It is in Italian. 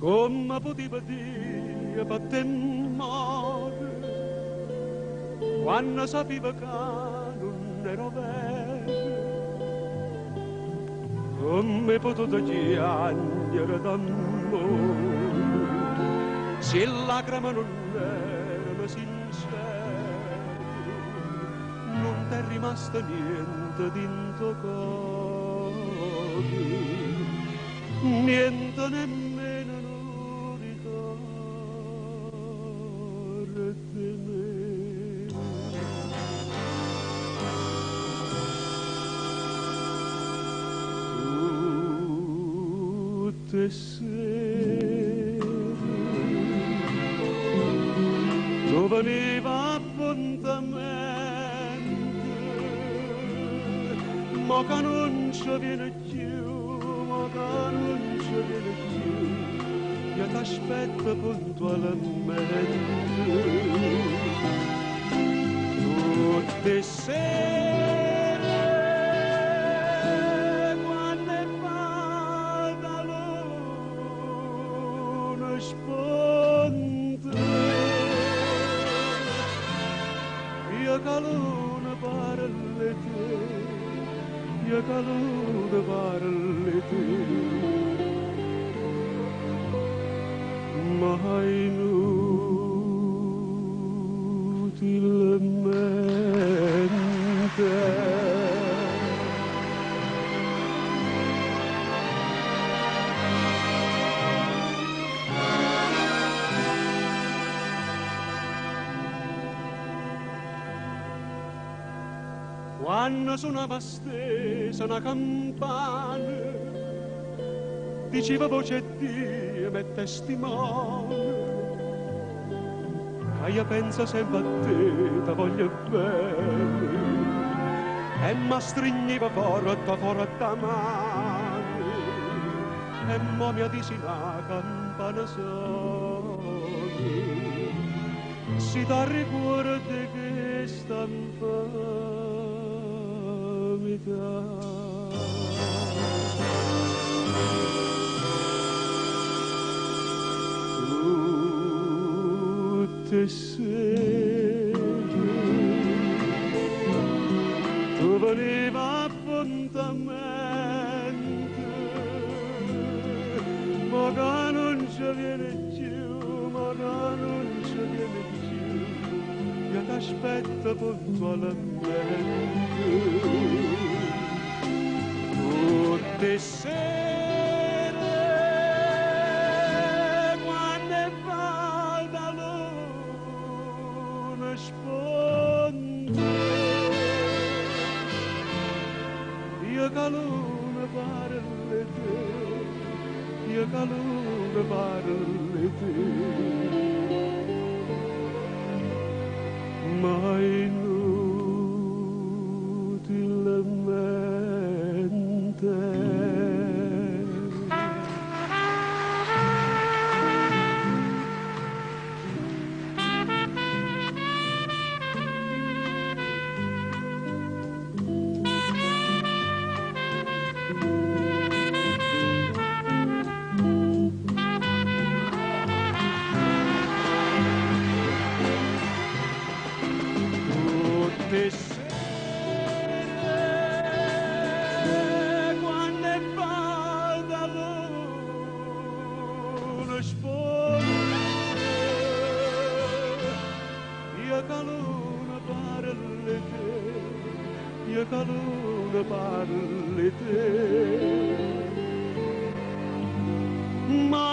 come poteva dire per te morire quando sapeva che non ero vero, come potuto piangere d'amore se lacrime non erano sincere, non t'è rimasto niente dentro cuore, niente nemmeno non ricordi me. Tutte sere dove veniva appuntamento, ma che non ci viene più, ma che non ci viene più, io t'aspetto puntualmente. Tutte sere quando fa da luna sponde, io che luna parla te, io che luna parla te, ma inutilmente. Quando suonava stesa una campana, diceva voce Dio e testimone, che io penso sempre a te, ti voglio bene, e mi stringeva forte da mano, e mo mi dice una campana sola, si ti ricordi che stampa tutte sere tu veniva appuntamento, ma che non ci viene più, ma che non ci viene più, io t'aspetto puntualmente. Tutte sere quando va da luna sponde, io che luna parla te, io che luna parla te, ma inutilmente. Tutte sere quando va da luna sponde, io che luna parla te, io che luna parla te, ma